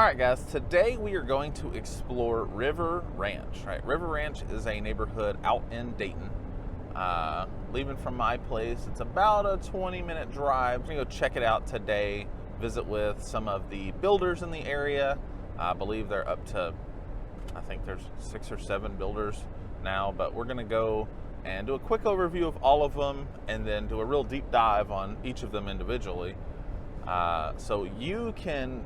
Alright guys, today we are going to explore River Ranch. Right, River Ranch is a neighborhood out in Dayton. Leaving from my place, it's about a 20-minute drive. We're going to go check it out today, visit with some of the builders in the area. I believe they're up to, I think there's 6 or 7 builders now, but we're going to go and do a quick overview of all of them and then do a real deep dive on each of them individually. So you can,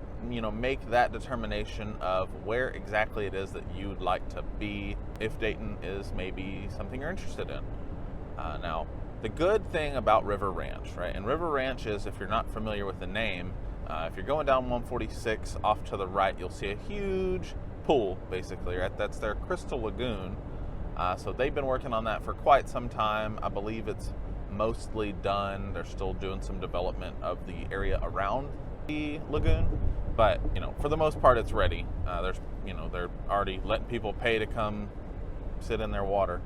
make that determination of where exactly it is that you'd like to be if Dayton is maybe something you're interested in. Now, the good thing about River Ranch, right? And River Ranch is, if you're not familiar with the name, if you're going down 146 off to the right, you'll see a huge pool, basically, right? That's their Crystal Lagoon. So they've been working on that for quite some time. I believe it's mostly done. They're still doing some development of the area around the lagoon, but for the most part it's ready. They're already letting people pay to come sit in their water.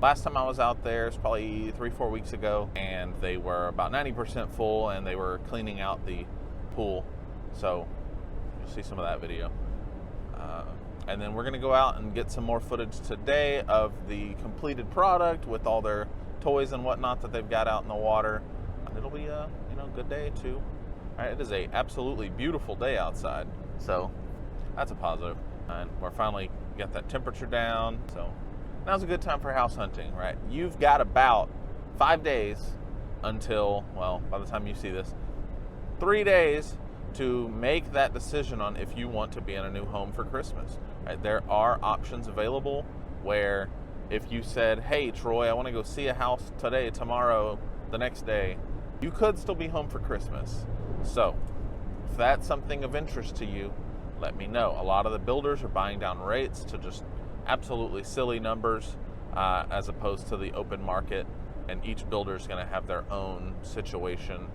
Last time I was out there, it's probably 3-4 weeks ago, and they were about 90% full and they were cleaning out the pool, so you'll see some of that video. And then we're going to go out and get some more footage today of the completed product with all their toys and whatnot that they've got out in the water. And it'll be a good day too. All right, it is a absolutely beautiful day outside, so that's a positive. And we're finally got that temperature down, so now's a good time for house hunting, right? You've got about 5 days until, well, by the time you see this, 3 days to make that decision on if you want to be in a new home for Christmas. Right? There are options available where if you said, hey, Troy, I want to go see a house today, tomorrow, the next day, you could still be home for Christmas. So if that's something of interest to you, let me know. A lot of the builders are buying down rates to just absolutely silly numbers as opposed to the open market. And each builder is going to have their own situation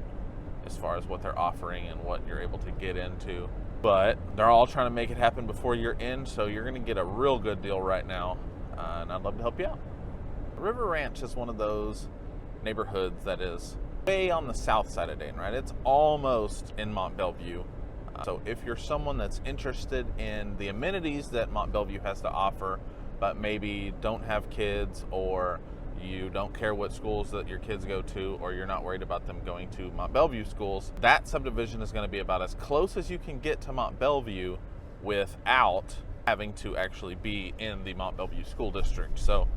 as far as what they're offering and what you're able to get into. But they're all trying to make it happen before you're in, so you're going to get a real good deal right now. And I'd love to help you out. River Ranch is one of those neighborhoods that is way on the south side of Dayton, right? It's almost in Mont Belvieu. So if you're someone that's interested in the amenities that Mont Belvieu has to offer, but maybe don't have kids, or you don't care what schools that your kids go to, or you're not worried about them going to Mont Belvieu schools, that subdivision is going to be about as close as you can get to Mont Belvieu without having to actually be in the Mont Belvieu school district. So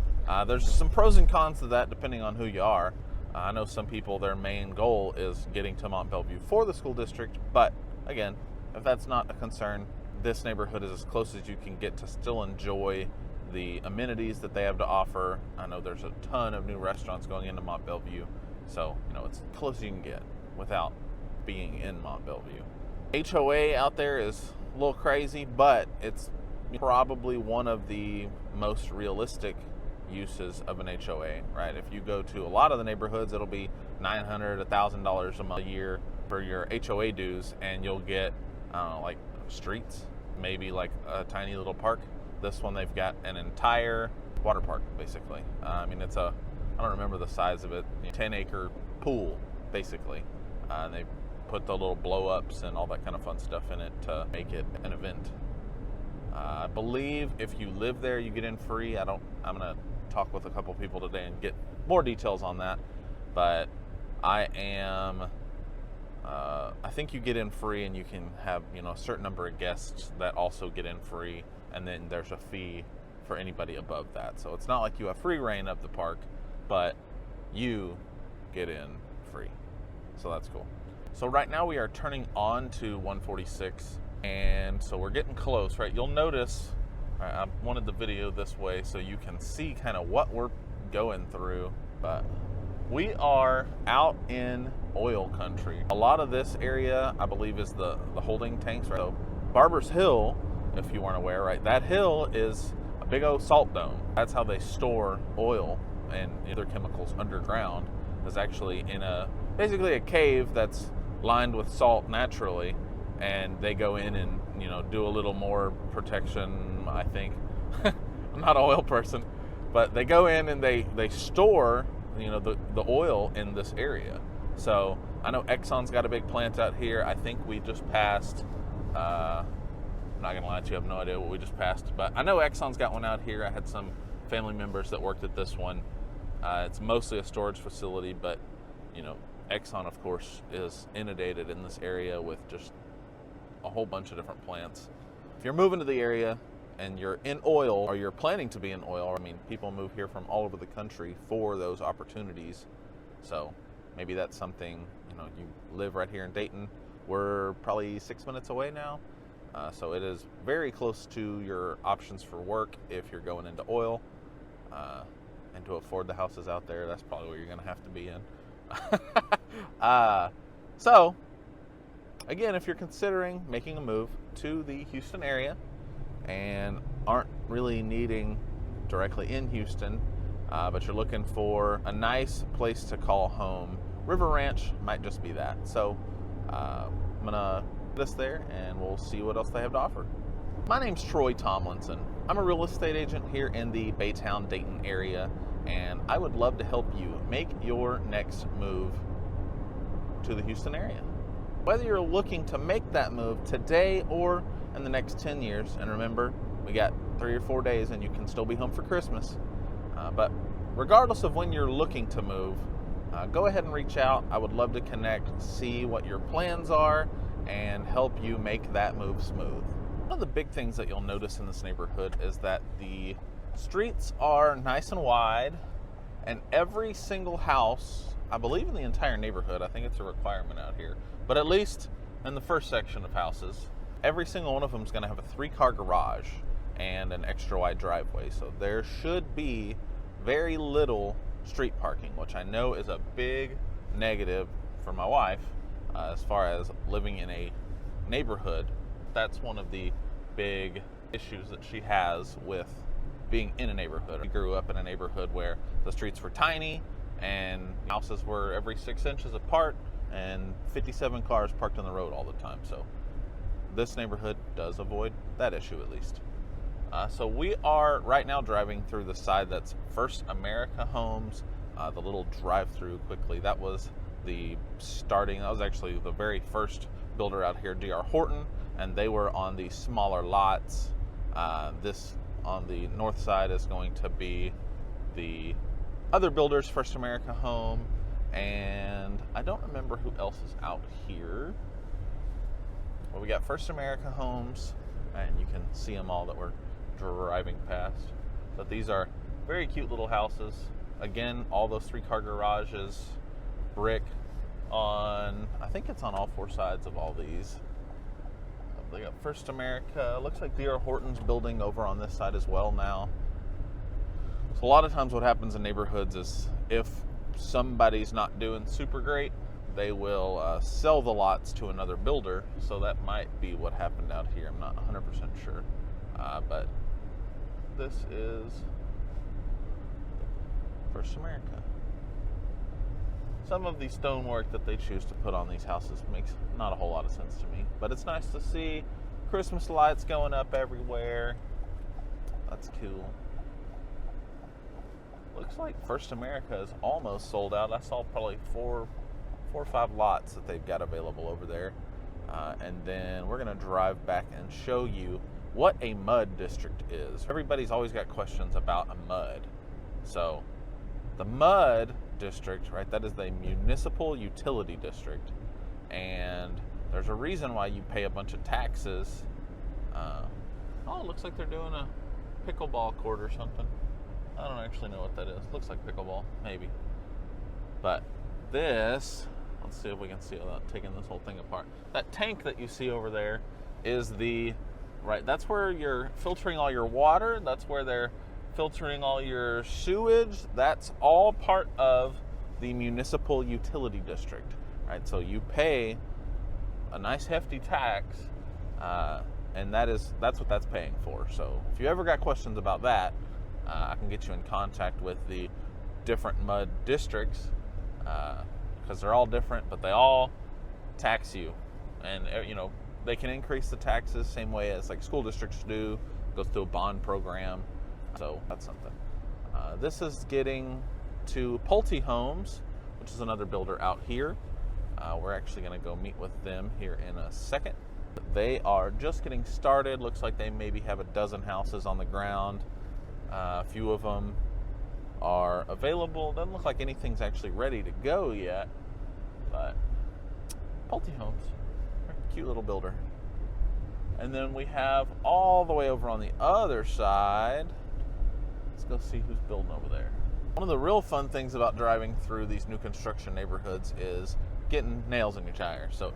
there's some pros and cons to that depending on who you are. I know some people, their main goal is getting to Mont Belvieu for the school district, but again, if that's not a concern, this neighborhood is as close as you can get to still enjoy the amenities that they have to offer. I know there's a ton of new restaurants going into Mont Belvieu, so it's as close as you can get without being in Mont Belvieu. HOA out there is a little crazy, but it's probably one of the most realistic uses of an HOA, right? If you go to a lot of the neighborhoods, it'll be $900, $1,000 a year for your HOA dues, and you'll get like streets, maybe like a tiny little park. This one, they've got an entire water park, basically. I don't remember the size of it, 10-acre pool, basically. And they put the little blow-ups and all that kind of fun stuff in it to make it an event. I believe if you live there, you get in free. I'm going to talk with a couple people today and get more details on that. But I think you get in free, and you can have, a certain number of guests that also get in free. And then there's a fee for anybody above that. So it's not like you have free reign of the park, but you get in free. So that's cool. So right now we are turning on to 146. And so we're getting close, right? You'll notice, I wanted the video this way so you can see kind of what we're going through, but we are out in oil country. A lot of this area, I believe, is the holding tanks, right? So Barber's Hill, if you weren't aware, right? That hill is a big old salt dome. That's how they store oil and other chemicals underground. Is actually in basically a cave that's lined with salt naturally. And they go in and, do a little more protection, I think. I'm not an oil person, but they go in and they store, the oil in this area. So I know EXXON's got a big plant out here. I think we just passed not gonna lie to you, I have no idea what we just passed, but I know EXXON's got one out here. I had some family members that worked at this one. It's mostly a storage facility, but you know, EXXON, of course, is inundated in this area with just a whole bunch of different plants. If you're moving to the area and you're in oil, or you're planning to be in oil, I mean, people move here from all over the country for those opportunities. So maybe that's something, you know, you live right here in Dayton. We're probably 6 minutes away now. So it is very close to your options for work if you're going into oil. And to afford the houses out there, that's probably where you're going to have to be in. So, again, if you're considering making a move to the Houston area and aren't really needing directly in Houston, but you're looking for a nice place to call home, River Ranch might just be that. So, I'm going to put this there and we'll see what else they have to offer. My name's Troy Tomlinson. I'm a real estate agent here in the Baytown, Dayton area, and I would love to help you make your next move to the Houston area. Whether you're looking to make that move today or in the next 10 years, and remember, we got 3 or 4 days and you can still be home for Christmas. But regardless of when you're looking to move, go ahead and reach out. I would love to connect, see what your plans are, and help you make that move smooth. One of the big things that you'll notice in this neighborhood is that the streets are nice and wide, and every single house, I believe in the entire neighborhood, I think it's a requirement out here, but at least in the first section of houses, every single one of them is going to have a 3-car garage and an extra wide driveway. So there should be very little street parking, which I know is a big negative for my wife as far as living in a neighborhood. That's one of the big issues that she has with being in a neighborhood. We grew up in a neighborhood where the streets were tiny and houses were every 6 inches apart and 57 cars parked on the road all the time. So this neighborhood does avoid that issue at least. So we are right now driving through the side that's First America Homes, the little drive-through quickly. That was that was actually the very first builder out here, DR Horton, and they were on the smaller lots. This on the north side is going to be the other builders, First America Home, and I don't remember who else is out here. Well, we got First America Homes, and you can see them all that we're driving past. But these are very cute little houses. Again, all those 3-car garages, brick on, I think it's on all 4 sides of all these. They got First America. Looks like DR Horton's building over on this side as well now. So a lot of times what happens in neighborhoods is if somebody's not doing super great, they will sell the lots to another builder. So that might be what happened out here. I'm not 100% sure. But this is First America. Some of the stonework that they choose to put on these houses makes not a whole lot of sense to me, but it's nice to see Christmas lights going up everywhere. That's cool. Looks like First America is almost sold out. I saw probably 4 or 5 lots that they've got available over there. And then we're going to drive back and show you what a mud district is. Everybody's always got questions about a mud. So the mud district, right, that is the municipal utility district, and there's a reason why you pay a bunch of taxes. Oh, it looks like they're doing a pickleball court or something. I don't actually know what that is. Looks like pickleball, maybe. But this, let's see if we can see without taking this whole thing apart. That tank that you see over there is that's where you're filtering all your water. That's where they're filtering all your sewage. That's all part of the municipal utility district, right? So you pay a nice hefty tax, and that's what that's paying for. So if you ever got questions about that, I can get you in contact with the different mud districts, because they're all different, but they all tax you, and they can increase the taxes same way as like school districts do. It goes through a bond program. So that's something. This is getting to Pulte Homes, which is another builder out here. We're actually going to go meet with them here in a second. They are just getting started. Looks like they maybe have a dozen houses on the ground. A few of them are available. Doesn't look like anything's actually ready to go yet, but Pulte Homes, cute little builder. And then we have all the way over on the other side. Let's go see who's building over there. One of the real fun things about driving through these new construction neighborhoods is getting nails in your tires. So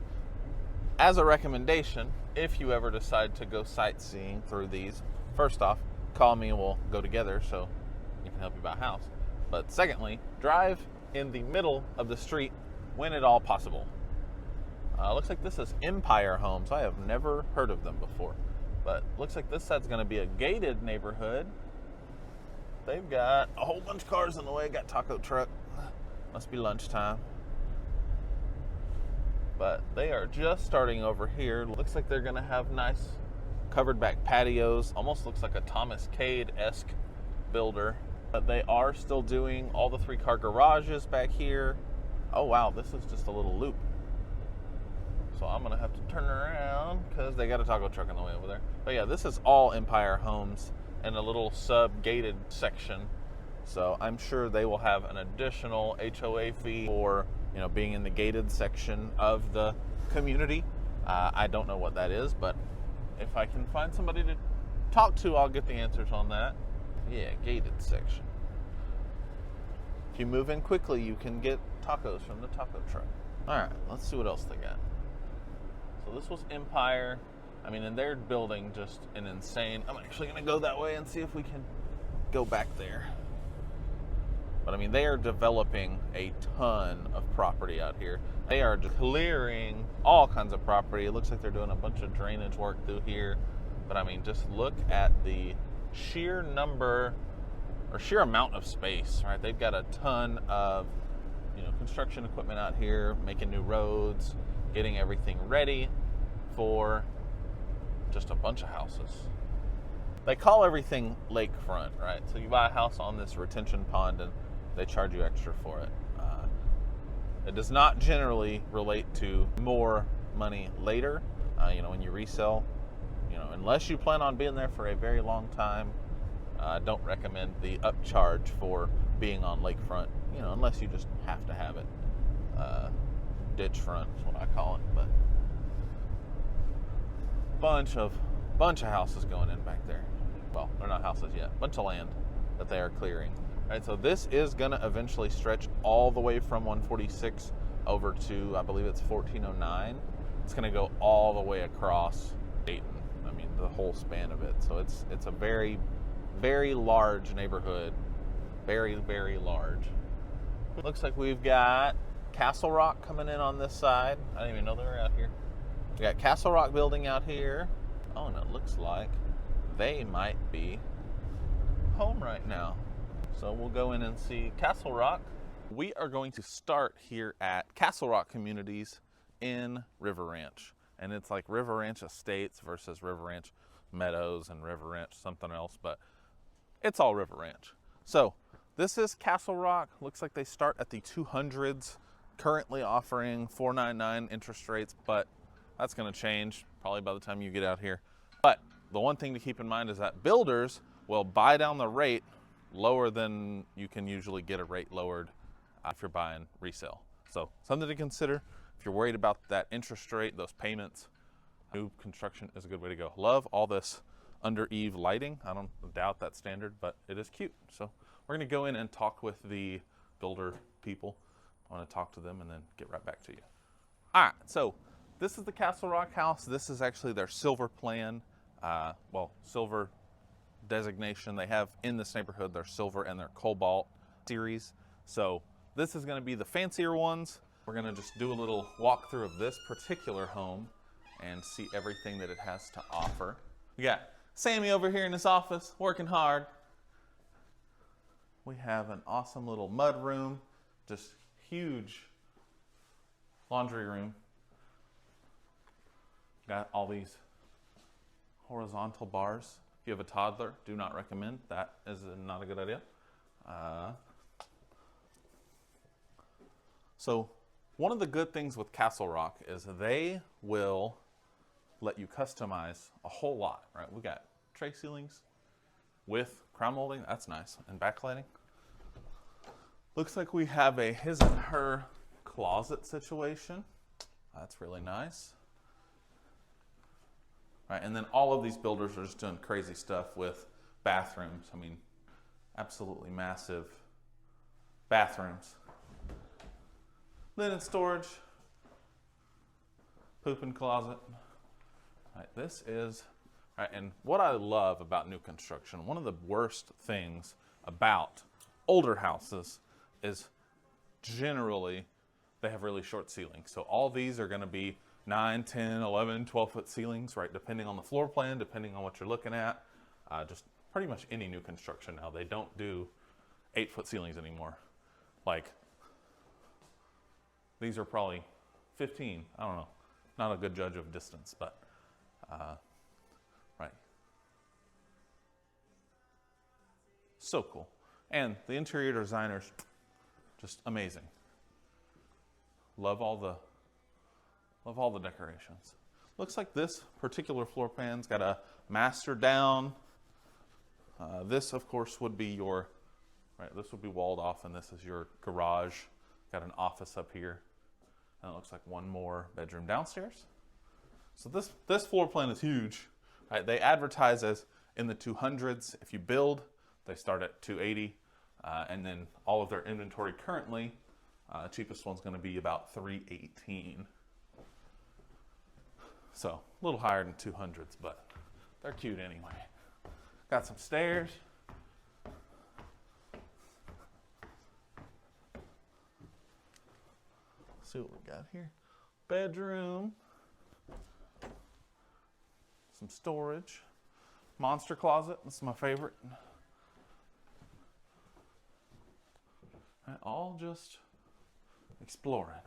as a recommendation, if you ever decide to go sightseeing through these, first off, call me and we'll go together so you can help you buy a house. But secondly, drive in the middle of the street when at all possible. Looks like this is Empire Homes. I have never heard of them before, but looks like this side's going to be a gated neighborhood. They've got a whole bunch of cars in the way. Got taco truck. Must be lunchtime. But they are just starting over here. Looks like they're going to have nice covered back patios. Almost looks like a Thomas Cade-esque builder. But they are still doing all the 3-car garages back here. Oh wow, this is just a little loop. So I'm gonna have to turn around because they got a taco truck in the way over there. But yeah, this is all Empire Homes and a little sub-gated section. So I'm sure they will have an additional HOA fee for, you know, being in the gated section of the community. I don't know what that is, but if I can find somebody to talk to, I'll get the answers on that. Yeah, gated section. If you move in quickly, you can get tacos from the taco truck. All right, let's see what else they got. So this was Empire. I mean, and they're building just an insane... I'm actually going to go that way and see if we can go back there. But I mean, they are developing a ton of property out here. They are clearing all kinds of property. It looks like they're doing a bunch of drainage work through here. But I mean, just look at the sheer number or sheer amount of space, right? They've got a ton of, you know, construction equipment out here, making new roads, getting everything ready for just a bunch of houses. They call everything lakefront, right? So you buy a house on this retention pond and they charge you extra for it. It does not generally relate to more money later. You know, when you resell, you know, unless you plan on being there for a very long time, don't recommend the upcharge for being on lakefront, you know, unless you just have to have it. Ditch front is what I call it, but bunch of houses going in back there. Well, they're not houses yet. Bunch of land that they are clearing. Right, so this is going to eventually stretch all the way from 146 over to, I believe it's 1409. It's going to go all the way across Dayton. I mean, the whole span of it. So it's a very, very large neighborhood. Very, very large. Looks like we've got Castlerock coming in on this side. I didn't even know they were out here. We got Castlerock building out here. Oh, and it looks like they might be home right now. So we'll go in and see Castlerock. We are going to start here at Castlerock Communities in River Ranch. And it's like River Ranch Estates versus River Ranch Meadows and River Ranch something else, but it's all River Ranch. So this is Castlerock. Looks like they start at the 200s, currently offering 4.99 interest rates, but that's going to change probably by the time you get out here. But the one thing to keep in mind is that builders will buy down the rate lower than you can usually get a rate lowered if you're buying resale. So something to consider if you're worried about that interest rate, those payments. New construction is a good way to go. Love all this under eave lighting. I don't doubt that's standard, but it is cute. So we're going to go in and talk with the builder people. I want to talk to them and then get right back to you. All right, so this is the Castlerock house. This is actually their silver plan. Silver designation they have in this neighborhood. Their silver and their cobalt series. So this is going to be the fancier ones. We're going to just do a little walkthrough of this particular home and see everything that it has to offer. We got Sammy over here in his office working hard. We have an awesome little mud room, just huge laundry room. Got all these horizontal bars. If you have a toddler, do not recommend. That is not a good idea. So one of the good things with Castlerock is they will let you customize a whole lot, right? We got tray ceilings with crown molding, that's nice, and backlighting. Looks like we have a his and her closet situation. That's really nice. Right, and then all of these builders are just doing crazy stuff with bathrooms. I mean, absolutely massive bathrooms. Linen storage, pooping closet. Right, this is, right, and what I love about new construction, one of the worst things about older houses is generally they have really short ceilings. So all these are gonna be 9, 10, 11, 12-foot ceilings, right? Depending on the floor plan, depending on what you're looking at. Just pretty much any new construction now, they don't do 8-foot ceilings anymore. Like, these are probably 15, I don't know. Not a good judge of distance, but, right. So cool. And the interior designers, just amazing. Love all the decorations. Looks like this particular floor plan's got a master down. This, of course, would be your, right, this would be walled off, and this is your garage. Got an office up here. And it looks like one more bedroom downstairs. So this floor plan is huge. Right, they advertise as in the 200s. If you build, they start at 280. And then all of their inventory currently, cheapest one's gonna be about 318. So a little higher than 200s, but they're cute anyway. Got some stairs. See what we got here. Bedroom. Some storage. Monster closet, this is my favorite. All just exploring.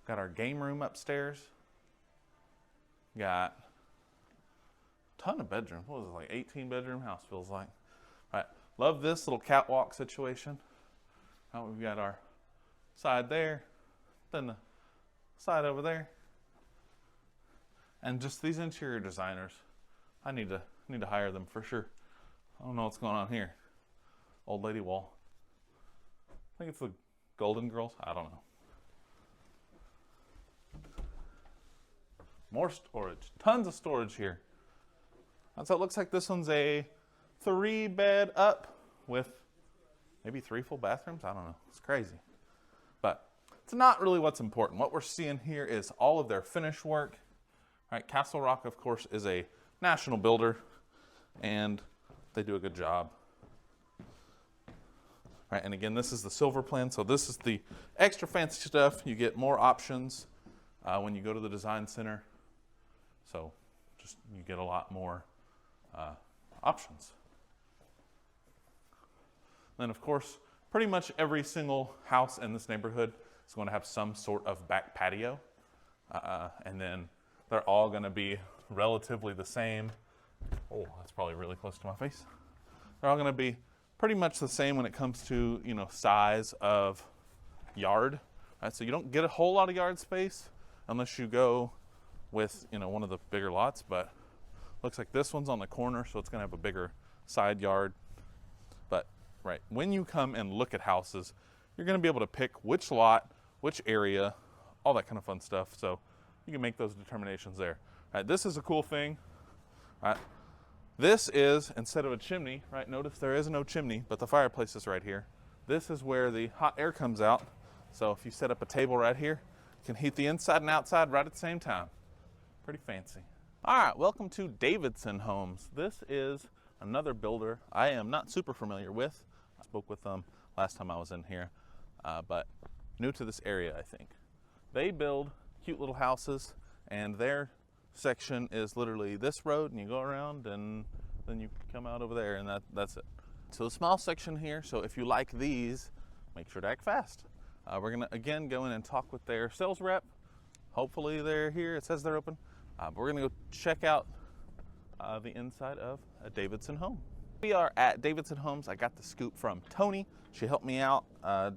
Got our game room upstairs. Got a ton of bedrooms. What was it, like 18 bedroom house feels like. All right, love this little catwalk situation. Now we've got our side there, then the side over there. And just these interior designers, I need to hire them for sure. I don't know what's going on here. Old lady wall. I think it's the Golden Girls. I don't know. More storage. Tons of storage here. And so it looks like this one's a 3-bed up with maybe 3 full bathrooms. I don't know. It's crazy. But it's not really what's important. What we're seeing here is all of their finish work. Right, Castlerock, of course, is a national builder, and they do a good job. Right, and again, this is the silver plan, so this is the extra fancy stuff. You get more options when you go to the design center. So just you get a lot more options. Then, of course, pretty much every single house in this neighborhood is going to have some sort of back patio, and then they're all going to be relatively the same. Oh, that's probably really close to my face. They're all going to be pretty much the same when it comes to, you know, size of yard. Right? So you don't get a whole lot of yard space unless you go with, you know, one of the bigger lots, but looks like this one's on the corner, so it's going to have a bigger side yard. But right, when you come and look at houses, you're going to be able to pick which lot, which area, all that kind of fun stuff. So you can make those determinations there. Right, this is a cool thing. Right, this is, instead of a chimney, right, notice there is no chimney, but the fireplace is right here. This is where the hot air comes out. So if you set up a table right here, you can heat the inside and outside right at the same time. Pretty fancy. All right, welcome to Davidson Homes. This is another builder I am not super familiar with. I spoke with them last time I was in here, but new to this area, I think. They build cute little houses, and their section is literally this road, and you go around, and then you come out over there, and that's it. So a small section here, so if you like these, make sure to act fast. We're gonna, again, go in and talk with their sales rep. Hopefully they're here. It says they're open. But we're gonna go check out the inside of a Davidson home. We are at Davidson Homes. I got the scoop from Tony. She helped me out,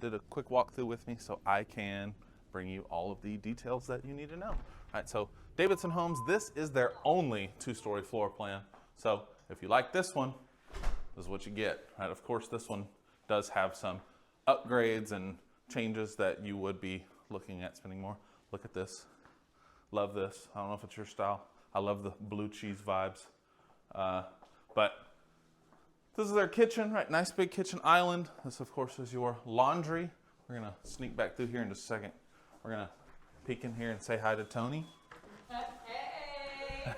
did a quick walkthrough with me so I can bring you all of the details that you need to know. All right, so Davidson Homes, this is their only 2-story floor plan. So if you like this one, this is what you get. Right? Of course, this one does have some upgrades and changes that you would be looking at spending more. Look at this. Love this. I don't know if it's your style. I love the blue cheese vibes. But this is their kitchen, right? Nice big kitchen island. This, of course, is your laundry. We're gonna sneak back through here in just a second. We're gonna peek in here and say hi to Tony.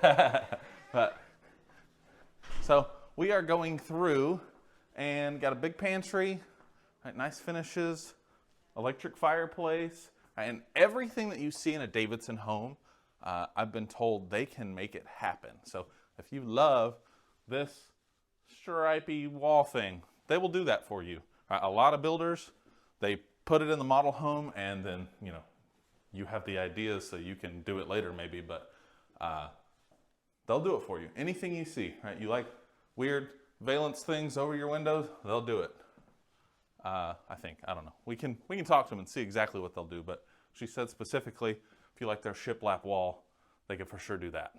Hey! So we are going through and got a big pantry, right, nice finishes, electric fireplace, right, and everything that you see in a Davidson home, I've been told they can make it happen. So if you love this stripy wall thing, they will do that for you. Right, a lot of builders, they put it in the model home and then, you know, you have the ideas so you can do it later maybe, but they'll do it for you. Anything you see, right? You like weird valance things over your windows, they'll do it. I think, I don't know. We can talk to them and see exactly what they'll do, but she said specifically, if you like their shiplap wall, they can for sure do that.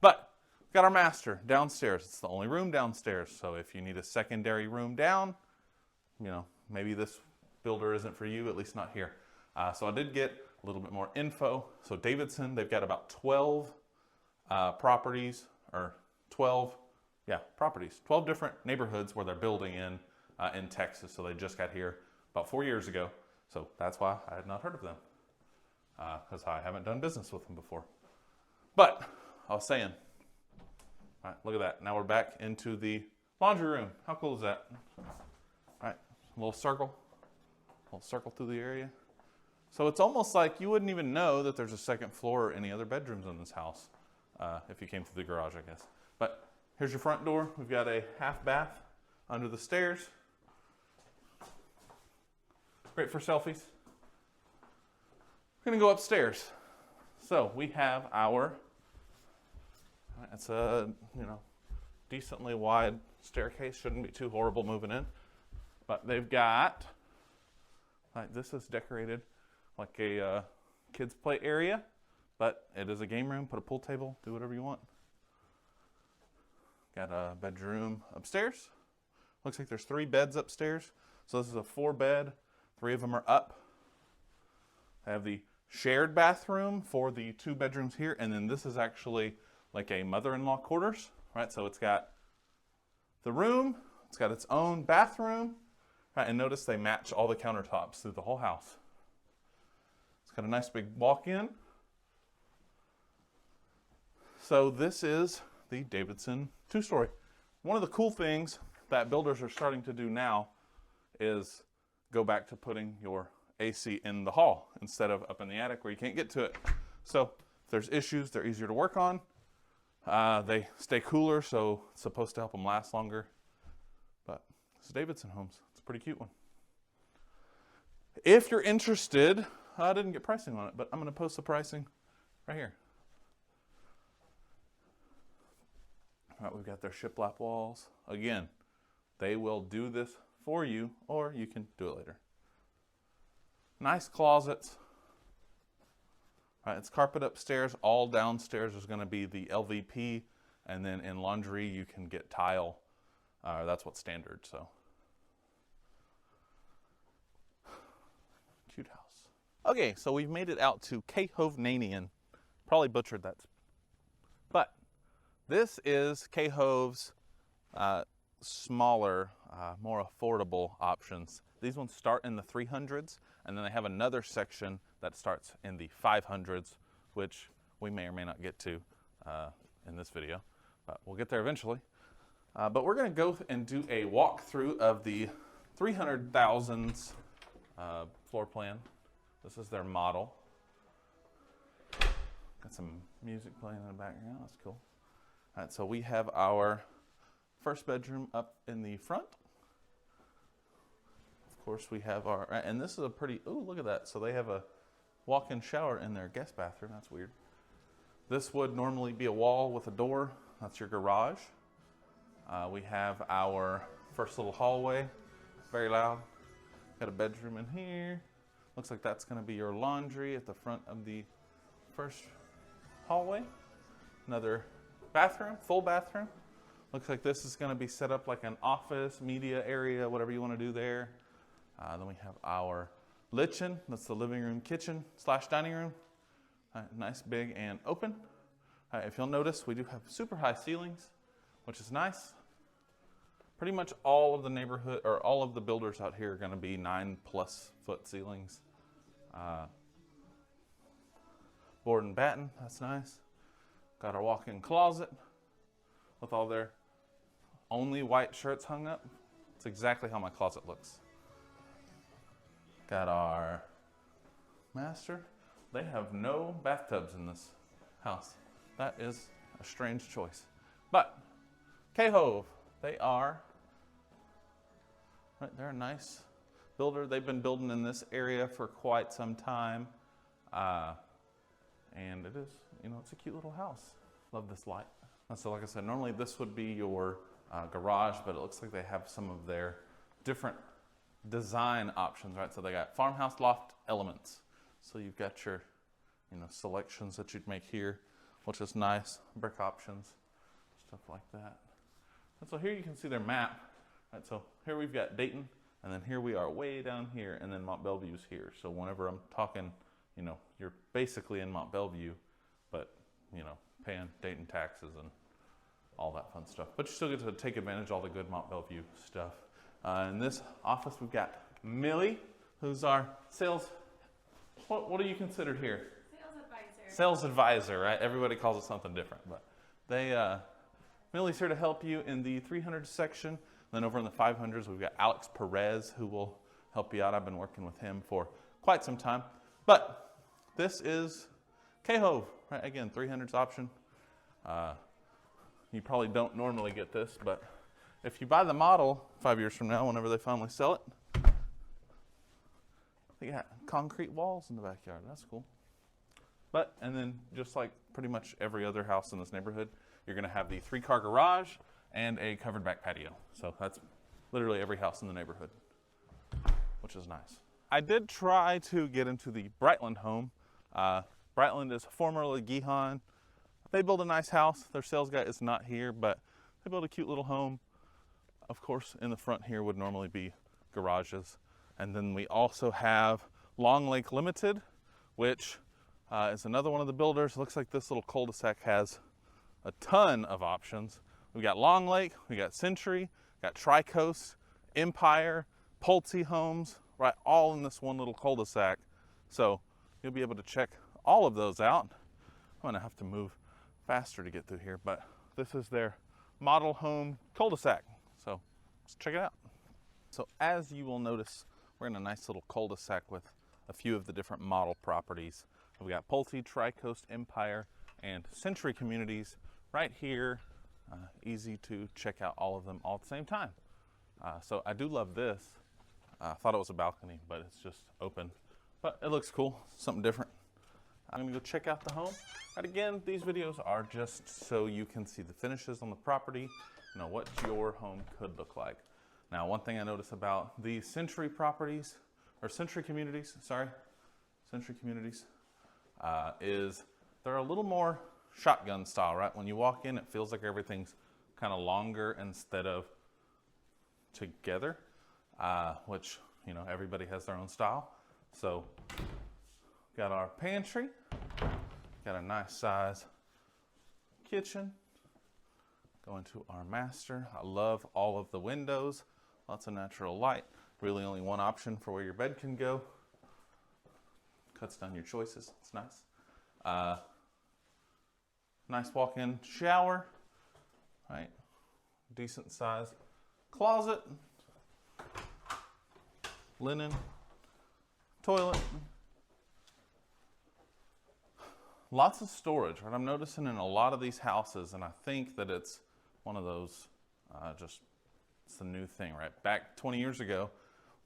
But we've got our master downstairs. It's the only room downstairs. So if you need a secondary room down, you know, maybe this builder isn't for you, at least not here. So I did get a little bit more info. So Davidson, they've got about 12 properties, or 12 different neighborhoods where they're building in Texas. So they just got here about 4 years ago. So that's why I had not heard of them, because I haven't done business with them before. But I was saying, all right, look at that. Now we're back into the laundry room. How cool is that? All right, a little circle through the area. So it's almost like you wouldn't even know that there's a second floor or any other bedrooms in this house if you came through the garage, I guess. But here's your front door. We've got a half bath under the stairs. Great for selfies. We're gonna go upstairs. So we have our, it's a, you know, decently wide staircase. Shouldn't be too horrible moving in. But they've got, like, this is decorated like a kids play area, but it is a game room. Put a pool table, do whatever you want. Got a bedroom upstairs. Looks like there's 3 beds upstairs. So this is a 4-bed. 3 of them are up. I have the shared bathroom for the 2 bedrooms here, and then this is actually like a mother-in-law quarters, right? So it's got the room, it's got its own bathroom, right? And notice they match all the countertops through the whole house. It's got a nice big walk-in. So this is the Davidson 2-story. One of the cool things that builders are starting to do now is go back to putting your AC in the hall instead of up in the attic where you can't get to it. So if there's issues, they're easier to work on. They stay cooler, so it's supposed to help them last longer. But this is Davidson Homes. It's a pretty cute one. If you're interested, I didn't get pricing on it, but I'm going to post the pricing right here. All right, we've got their shiplap walls. Again, they will do this for you, or you can do it later. Nice closets. All right, it's carpet upstairs. All downstairs is going to be the LVP, and then in laundry you can get tile. That's what's standard. So cute house. Okay, so we've made it out to Hovnanian. Probably butchered that, but this is Hov's smaller, more affordable options. These ones start in the 300s, and then they have another section that starts in the 500s, which we may or may not get to in this video, but we'll get there eventually. But we're going to go and do a walkthrough of the 300,000s floor plan. This is their model. Got some music playing in the background. That's cool. All right, so we have our first bedroom up in the front. Of course, we have our, and this is a pretty, oh, look at that. So they have a walk-in shower in their guest bathroom. That's weird. This would normally be a wall with a door. That's your garage. We have our first little hallway. Very loud. Got a bedroom in here. Looks like that's going to be your laundry at the front of the first hallway. Another bathroom, full bathroom. Looks like this is going to be set up like an office, media area, whatever you want to do there. Then we have our kitchen. That's the living room, kitchen / dining room. Nice, big, and open. If you'll notice, we do have super high ceilings, which is nice. Pretty much all of the neighborhood, or all of the builders out here are going to be 9+ foot ceilings. Board and batten, that's nice. Got our walk-in closet with all their only white shirts hung up. It's exactly how my closet looks. Got our master. They have no bathtubs in this house. That is a strange choice. But K-Hove, they are, right, they're a nice builder. They've been building in this area for quite some time. And it is, it's a cute little house. Love this light. And so like I said, normally this would be your garage, but it looks like they have some of their different design options, right? So they got farmhouse loft elements. So you've got your, selections that you'd make here, which is nice. Brick options, stuff like that. And so here you can see their map. Right, so here we've got Dayton, and then here we are way down here, and then Mont Belview's here. So whenever I'm talking, you're basically in Mont Belvieu, but, paying Dayton taxes and all that fun stuff. But you still get to take advantage of all the good Mont Belvieu stuff. In this office, we've got Millie, who's our sales, what are you considered here? Sales advisor. Sales advisor, right? Everybody calls it something different, but Millie's here to help you in the 300 section. Then over in the 500s, we've got Alex Perez, who will help you out. I've been working with him for quite some time. But this is K-Hove, right? Again, 300s option. You probably don't normally get this, but if you buy the model 5 years from now, whenever they finally sell it, they got concrete walls in the backyard. That's cool. But, and then just like pretty much every other house in this neighborhood, you're going to have the 3-car garage and a covered back patio. So that's literally every house in the neighborhood, which is nice. I did try to get into the Brightland home. Brightland is formerly Gihon. They build a nice house. Their sales guy is not here, but they build a cute little home. Of course, in the front here would normally be garages. And then we also have Long Lake Limited, which is another one of the builders. It looks like this little cul-de-sac has a ton of options. We got Long Lake, we got Century, got TriCoast, Empire, Pulte homes, right, all in this one little cul-de-sac. So you'll be able to check all of those out. I'm gonna have to move faster to get through here, but this is their model home cul-de-sac. So let's check it out. So as you will notice, we're in a nice little cul-de-sac with a few of the different model properties. We've got Pulte, TriCoast, Empire, and Century communities right here. Easy to check out all of them all at the same time. So I do love this. I thought it was a balcony, but it's just open. But it looks cool, something different. I'm gonna go check out the home. And again, these videos are just so you can see the finishes on the property, what your home could look like. Now, one thing I notice about these Century properties, or Century communities, is they're a little more shotgun style, right? When you walk in, it feels like everything's kind of longer instead of together, which, everybody has their own style. So, got our pantry, got a nice size kitchen, going to our master. I love all of the windows, lots of natural light, really only one option for where your bed can go. Cuts down your choices, it's nice. Nice walk-in shower, right? Decent size closet, linen, toilet. Lots of storage, right? I'm noticing in a lot of these houses, and I think that it's one of those, it's the new thing, right? Back 20 years ago,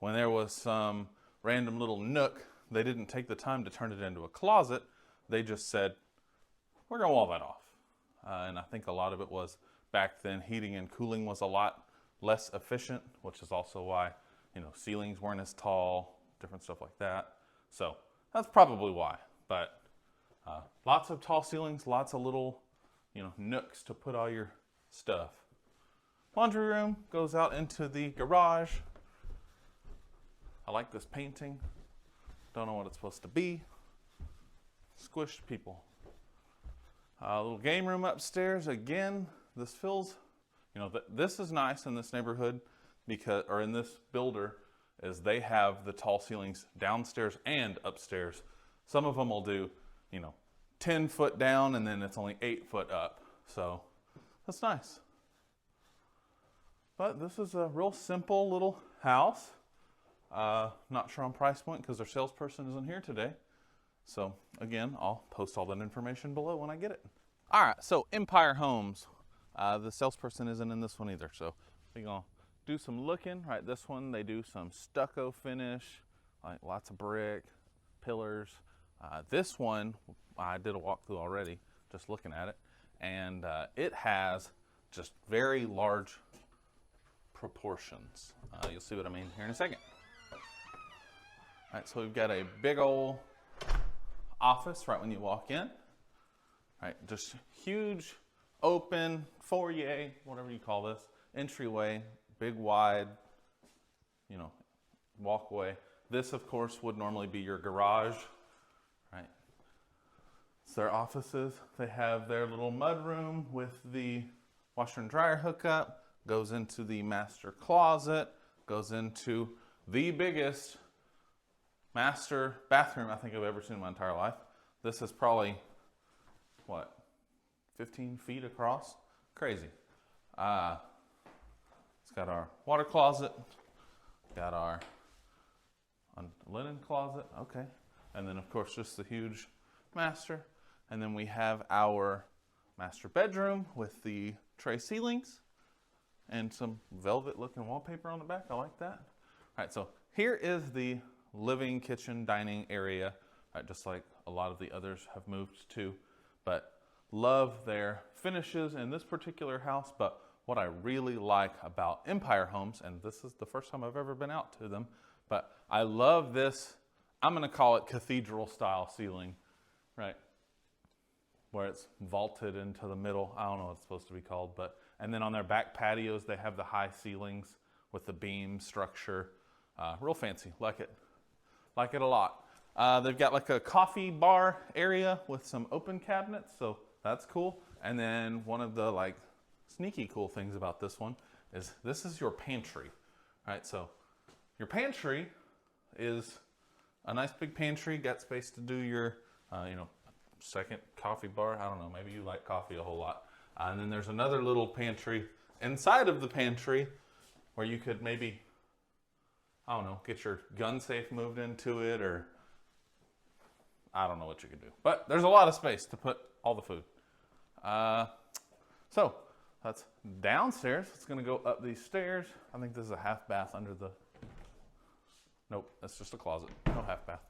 when there was some random little nook, they didn't take the time to turn it into a closet. They just said, we're gonna wall that off. And I think a lot of it was back then heating and cooling was a lot less efficient, which is also why, ceilings weren't as tall, different stuff like that. So that's probably why. But lots of tall ceilings, lots of little, nooks to put all your stuff. Laundry room goes out into the garage. I like this painting. Don't know what it's supposed to be. Squished people. Little game room upstairs. Again, this feels, this is nice in this neighborhood or in this builder, is they have the tall ceilings downstairs and upstairs. Some of them will do, 10 foot down and then it's only 8 foot up. So that's nice. But this is a real simple little house. Not sure on price point because their salesperson isn't here today. So again, I'll post all that information below when I get it. All right, so Empire Homes. The salesperson isn't in this one either. So we're gonna do some looking. Right, this one they do some stucco finish, like lots of brick, pillars. This one I did a walkthrough already, just looking at it, and it has just very large proportions. You'll see what I mean here in a second. All right, so we've got a big old office right when you walk in. Right, just huge open foyer, whatever you call this, entryway, big wide, walkway. This of course would normally be your garage, right? It's their offices. They have their little mud room with the washer and dryer hookup, goes into the master closet, goes into the biggest master bathroom I think I've ever seen in my entire life. This is probably, 15 feet across? Crazy. It's got our water closet, got our linen closet, okay. And then of course just the huge master. And then we have our master bedroom with the tray ceilings and some velvet looking wallpaper on the back. I like that. All right, so here is the living, kitchen, dining area, right, just like a lot of the others have moved to. But love their finishes in this particular house. But what I really like about Empire Homes, and this is the first time I've ever been out to them, but I love this, I'm gonna call it cathedral style ceiling, right? Where it's vaulted into the middle. I don't know what it's supposed to be called, but, and then on their back patios, they have the high ceilings with the beam structure. Real fancy, like it a lot. They've got like a coffee bar area with some open cabinets, so that's cool. And then one of the like sneaky cool things about this one is this is your pantry, right? So your pantry is a nice big pantry, got space to do your, second coffee bar. I don't know, maybe you like coffee a whole lot. And then there's another little pantry inside of the pantry where you could maybe, I don't know, get your gun safe moved into it, or I don't know what you could do. But there's a lot of space to put all the food. So that's downstairs. It's gonna go up these stairs. I think this is a half bath under the, nope, that's just a closet, no half bath.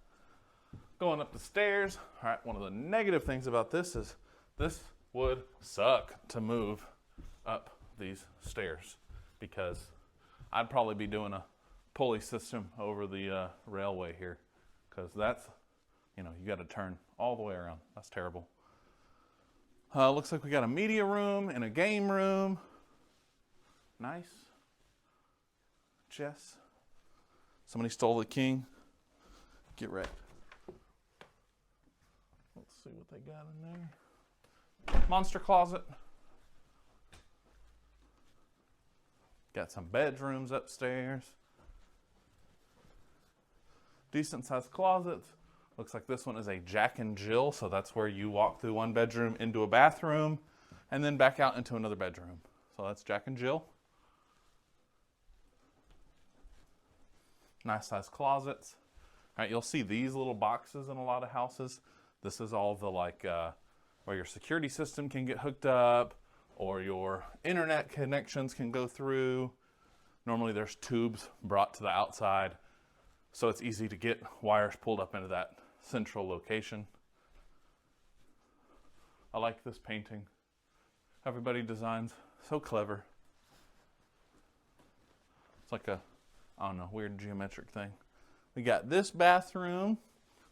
Going up the stairs. All right, one of the negative things about this is this would suck to move up these stairs because I'd probably be doing a pulley system over the railway here, because that's, you got to turn all the way around. That's terrible. Looks like we got a media room and a game room. Nice. Chess. Somebody stole the king. Get wrecked. Let's see what they got in there. Monster closet. Got some bedrooms upstairs. Decent sized closets. Looks like this one is a Jack and Jill, so that's where you walk through one bedroom into a bathroom and then back out into another bedroom. So that's Jack and Jill. Nice sized closets. All right, you'll see these little boxes in a lot of houses. This is all the where your security system can get hooked up or your internet connections can go through. Normally there's tubes brought to the outside, so it's easy to get wires pulled up into that central location. I like this painting. Everybody designs so clever. It's like a, I don't know, weird geometric thing. We got this bathroom.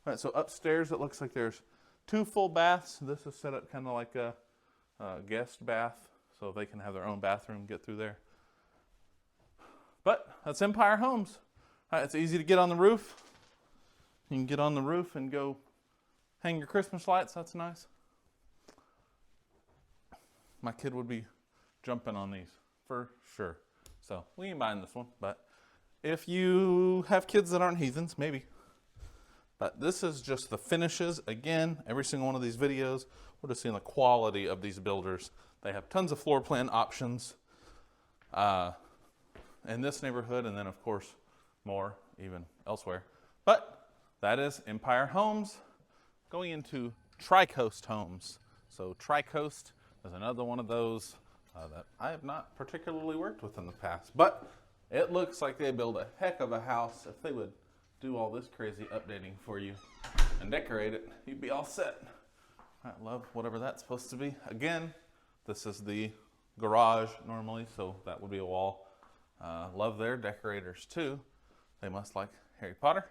All right, so upstairs it looks like there's 2 full baths. This is set up kind of like a guest bath, so they can have their own bathroom, get through there. But that's Empire Homes. All right, it's easy to get on the roof. You can get on the roof and go hang your Christmas lights. That's nice. My kid would be jumping on these for sure. So we ain't buying this one, but if you have kids that aren't heathens, maybe. But this is just the finishes. Again, every single one of these videos, we're just seeing the quality of these builders. They have tons of floor plan options in this neighborhood, and then of course more even elsewhere. But that is Empire Homes. Going into TriCoast Homes. So TriCoast is another one of those that I have not particularly worked with in the past, but it looks like they build a heck of a house. If they would do all this crazy updating for you and decorate it, you'd be all set. I love whatever that's supposed to be. Again, this is the garage normally, so that would be a wall. Love their decorators too. They must like Harry Potter.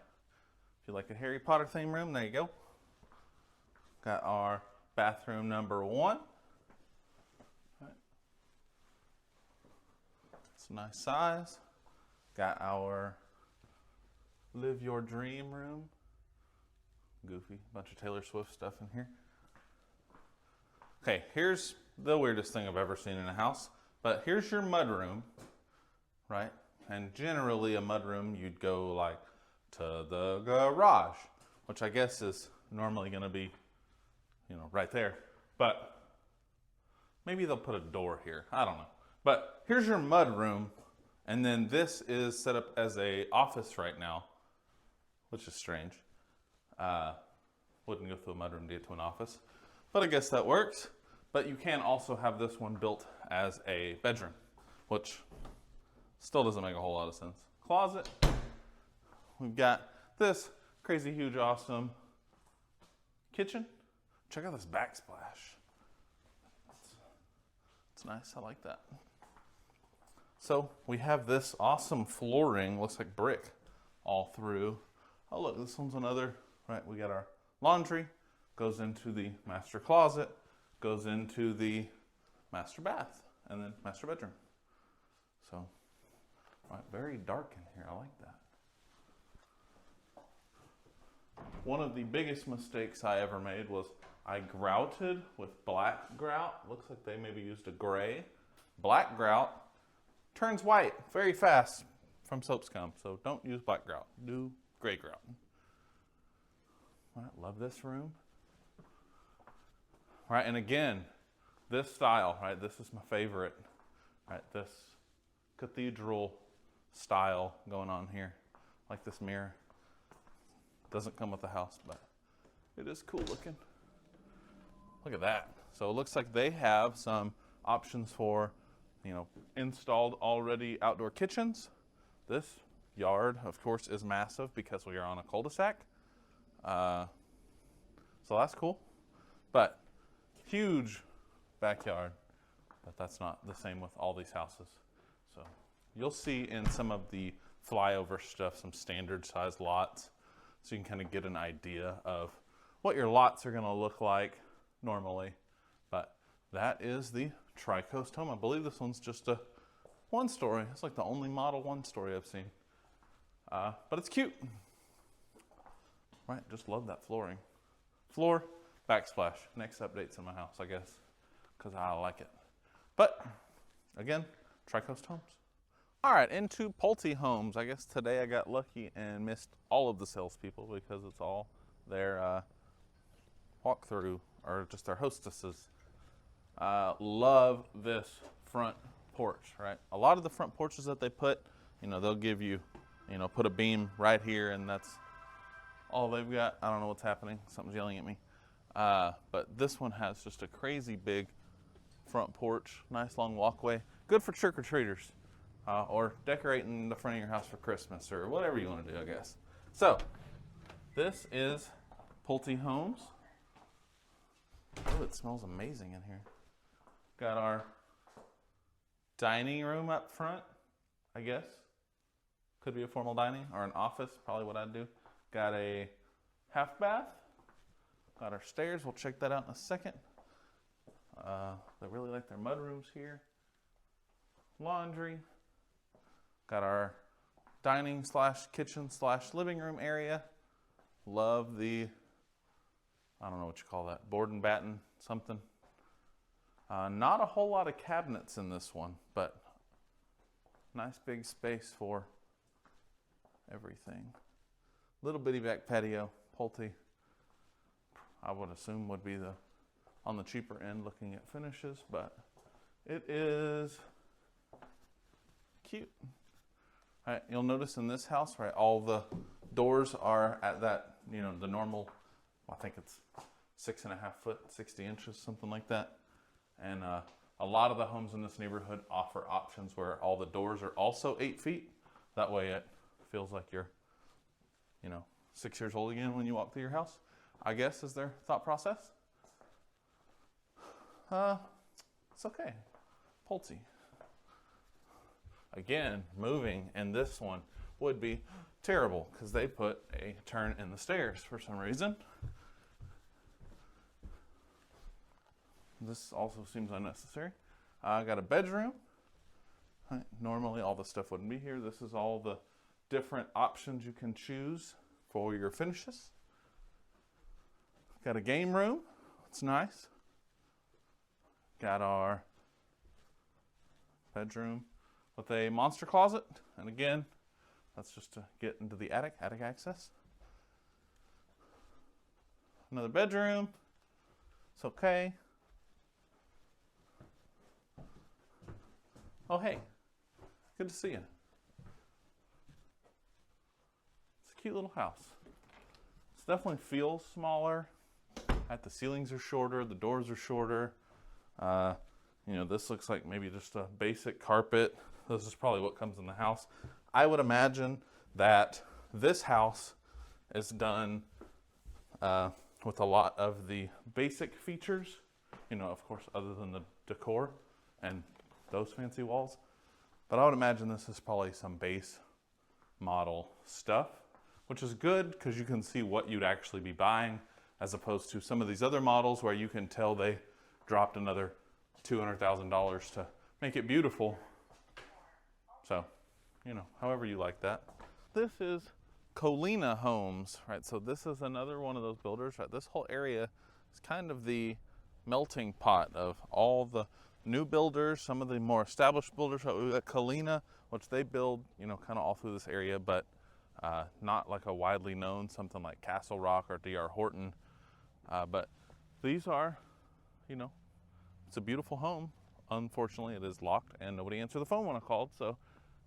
If you like a Harry Potter theme room, there you go. Got our bathroom number 1. It's a nice size. Got our live your dream room. Goofy, bunch of Taylor Swift stuff in here. Okay, here's the weirdest thing I've ever seen in a house. But here's your mud room, right? And generally a mud room, you'd go like to the garage, which I guess is normally gonna be, you know, right there. But maybe they'll put a door here, I don't know. But here's your mud room, and then this is set up as a office right now, which is strange. Wouldn't go through a mudroom to get to an office, but I guess that works. But you can also have this one built as a bedroom, which still doesn't make a whole lot of sense. Closet. We've got this crazy, huge, awesome kitchen. Check out this backsplash. It's nice, I like that. So we have this awesome flooring, looks like brick all through. Oh look, this one's another, right, we got our laundry, goes into the master closet, goes into the master bath, and then master bedroom. So, right, very dark in here, I like that. One of the biggest mistakes I ever made was I grouted with black grout. Looks like they maybe used a gray. Black grout turns white very fast from soap scum, so don't use black grout. Do gray grout. All right, love this room. All right, and again, this style, right, this is my favorite. All right, this cathedral style going on here. Like this mirror. Doesn't come with the house, but it is cool looking. Look at that. So it looks like they have some options for, you know, installed already outdoor kitchens. This yard, of course, is massive because we are on a cul-de-sac. So that's cool. But huge backyard. But that's not the same with all these houses. So you'll see in some of the flyover stuff some standard size lots. So you can kind of get an idea of what your lots are going to look like normally. But that is the TriCoast home. I believe this one's just a 1-story. It's like the only model 1-story I've seen. But it's cute. Right, just love that flooring. Floor, backsplash. Next updates in my house, I guess, because I like it. But again, TriCoast homes. All right, into Pulte Homes. I guess today I got lucky and missed all of the salespeople because it's all their walkthrough or just their hostesses. Love this front porch, right? A lot of the front porches that they put, you know, they'll give you, you know, put a beam right here and that's all they've got. I don't know what's happening. Something's yelling at me. But this one has just a crazy big front porch, nice long walkway. Good for trick-or-treaters. Or decorating the front of your house for Christmas or whatever you want to do, I guess. So, this is Pulte Homes. Oh, it smells amazing in here. Got our dining room up front, I guess. Could be a formal dining or an office, probably what I'd do. Got a half bath. Got our stairs. We'll check that out in a second. They really like their mud rooms here. Laundry. Got our dining slash kitchen slash living room area. Love the, I don't know what you call that, board and batten something. Not a whole lot of cabinets in this one, but nice big space for everything. Little bitty back patio, Pulte. I would assume would be the on the cheaper end looking at finishes, but it is cute. All right, you'll notice in this house, right, all the doors are at that, you know, the normal, I think it's 6.5 foot, 60 inches, something like that. And a lot of the homes in this neighborhood offer options where all the doors are also 8 feet. That way it feels like you're, you know, 6 years old again when you walk through your house, I guess is their thought process. It's okay. Pulte. Again, moving in this one would be terrible because they put a turn in the stairs for some reason. This also seems unnecessary. I got a bedroom. Normally all the stuff wouldn't be here. This is all the different options you can choose for your finishes. Got a game room. It's nice. Got our bedroom with a monster closet. And again, that's just to get into the attic access. Another bedroom. It's okay. Oh, hey, good to see you. It's a cute little house. It definitely feels smaller. The ceilings are shorter, the doors are shorter. You know, this looks like maybe just a basic carpet. This is probably what comes in the house. I would imagine that this house is done with a lot of the basic features, you know, of course, other than the decor and those fancy walls. But I would imagine this is probably some base model stuff, which is good because you can see what you'd actually be buying as opposed to some of these other models where you can tell they dropped another $200,000 to make it beautiful. So, you know, however you like that. This is Colina Homes, right? So this is another one of those builders, right? This whole area is kind of the melting pot of all the new builders, some of the more established builders. We've got Colina, which they build, you know, kind of all through this area, but not like a widely known, something like Castlerock or DR Horton. But these are, you know, it's a beautiful home. Unfortunately, it is locked and nobody answered the phone when I called. So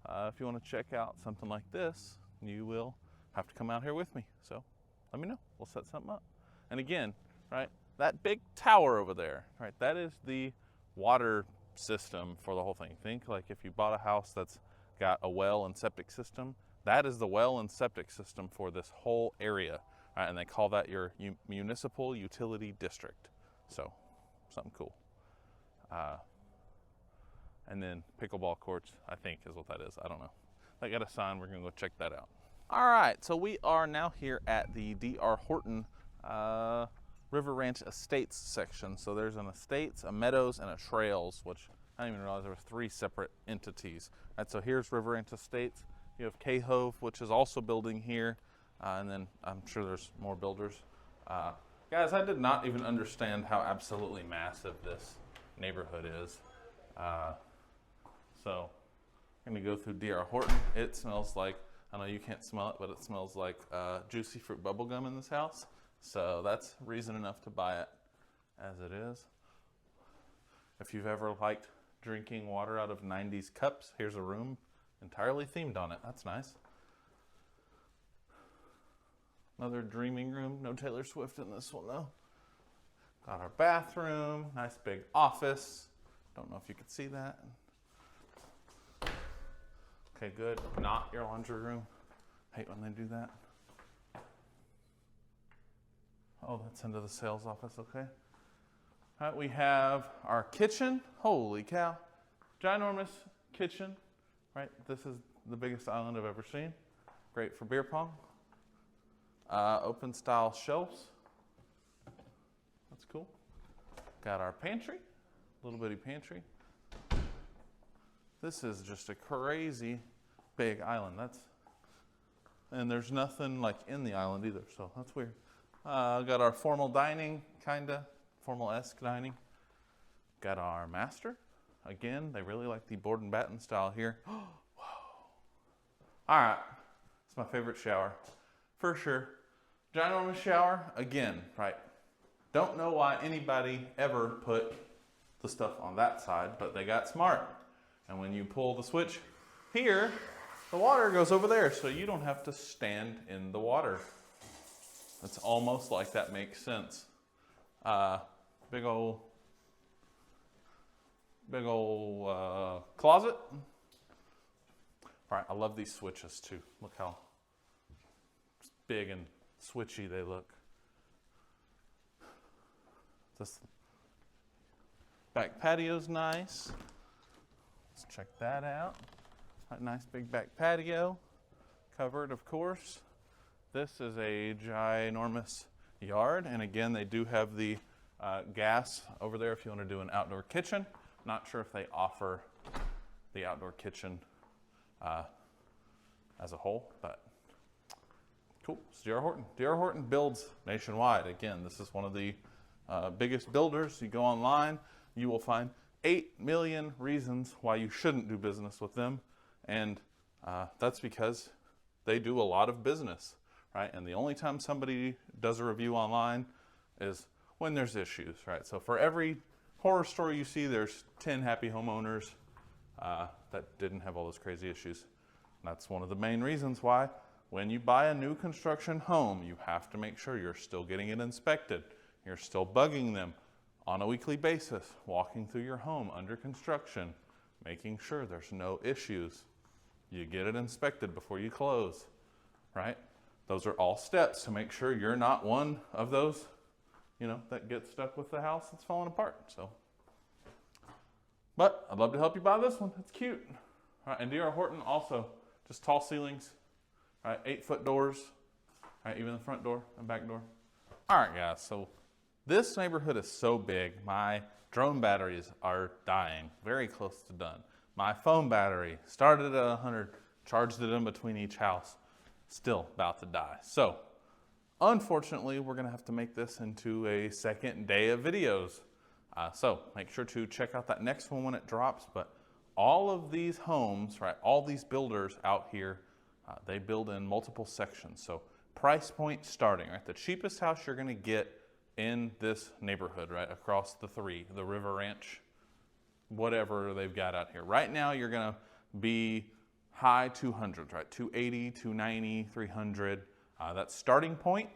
if you want to check out something like this, you will have to come out here with me. So let me know. We'll set something up. And again, right, that big tower over there, right, that is the water system for the whole thing. Think like if you bought a house that's got a well and septic system, that is the well and septic system for this whole area. Right, and they call that your municipal utility district. So something cool. And then pickleball courts, I think is what that is. I don't know. They got a sign. We're going to go check that out. All right, so we are now here at the DR Horton River Ranch Estates section. So there's an estates, a meadows, and a trails, which I didn't even realize there were 3 separate entities. All right, so here's River Ranch Estates. You have K-Hove, which is also building here. And then I'm sure there's more builders. Guys, I did not even understand how absolutely massive this neighborhood is. So I'm gonna go through DR Horton. It smells like, I know you can't smell it, but it smells like juicy fruit bubble gum in this house. So that's reason enough to buy it as it is. If you've ever liked drinking water out of 90s cups, here's a room entirely themed on it. That's nice. Another dreaming room. No Taylor Swift in this one though. Got our bathroom, nice big office. Don't know if you could see that. Okay, good. Not your laundry room. Hate when they do that. Oh, that's into the sales office, okay. All right, we have our kitchen. Holy cow. Ginormous kitchen, right? This is the biggest island I've ever seen. Great for beer pong. open style shelves. That's cool. Got our pantry, little bitty pantry. This is just a crazy big island. And there's nothing like in the island either, so that's weird. Got our formal dining, kinda formal-esque dining. Got our master. Again, they really like the board and batten style here. Whoa. All right, it's my favorite shower, for sure. Ginormous shower, again, right? Don't know why anybody ever put the stuff on that side, but they got smart. And when you pull the switch here, the water goes over there, so you don't have to stand in the water. It's almost like that makes sense. Big old closet. All right, I love these switches too. Look how big and switchy they look. This back patio's nice. Let's check that out. A nice big back patio, covered of course. This is a ginormous yard, and again they do have the gas over there if you want to do an outdoor kitchen. Not sure if they offer the outdoor kitchen as a whole, but cool. It's D.R. Horton. D.R. Horton builds nationwide. Again, this is one of the biggest builders. You go online, you will find 8 million reasons why you shouldn't do business with them, and that's because they do a lot of business, right? And the only time somebody does a review online is when there's issues, right? So for every horror story you see, there's 10 happy homeowners that didn't have all those crazy issues. And that's one of the main reasons why when you buy a new construction home, you have to make sure you're still getting it inspected. You're still bugging them on a weekly basis, walking through your home under construction, making sure there's no issues. You get it inspected before you close, right? Those are all steps to make sure you're not one of those, you know, that gets stuck with the house that's falling apart. So, but I'd love to help you buy this one. It's cute. All right, and D.R. Horton also just tall ceilings, right? 8-foot doors, right? Even the front door and back door. All right, guys. So this neighborhood is so big. My drone batteries are dying, very close to done. My phone battery started at 100, charged it in between each house, still about to die. So unfortunately, we're gonna have to make this into a second day of videos. So make sure to check out that next one when it drops. But all of these homes, right, all these builders out here, they build in multiple sections. So price point starting, right, the cheapest house you're gonna get in this neighborhood, right, across the three, the River Ranch, whatever they've got out here. Right now, you're gonna be high 200s, right, 280, 290, 300. That's starting point,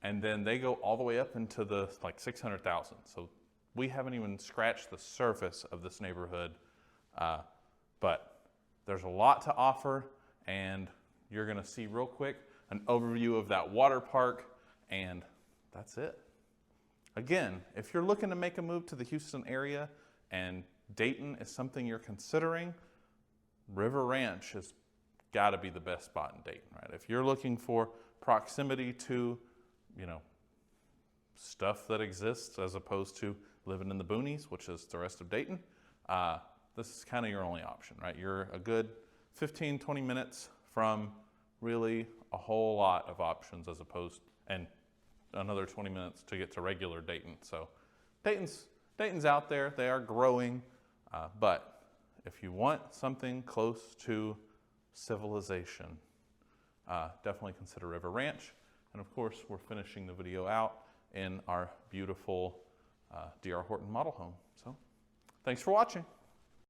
and then they go all the way up into the like 600,000. So we haven't even scratched the surface of this neighborhood, but there's a lot to offer, and you're gonna see real quick an overview of that water park, and that's it. Again, if you're looking to make a move to the Houston area and Dayton is something you're considering, River Ranch has got to be the best spot in Dayton, right? If you're looking for proximity to, you know, stuff that exists as opposed to living in the boonies, which is the rest of Dayton, this is kind of your only option, right? You're a good 15, 20 minutes from really a whole lot of options as opposed, and another 20 minutes to get to regular Dayton. So Dayton's out there, they are growing, but if you want something close to civilization, definitely consider River Ranch. And of course, we're finishing the video out in our beautiful D.R. Horton model home. So thanks for watching.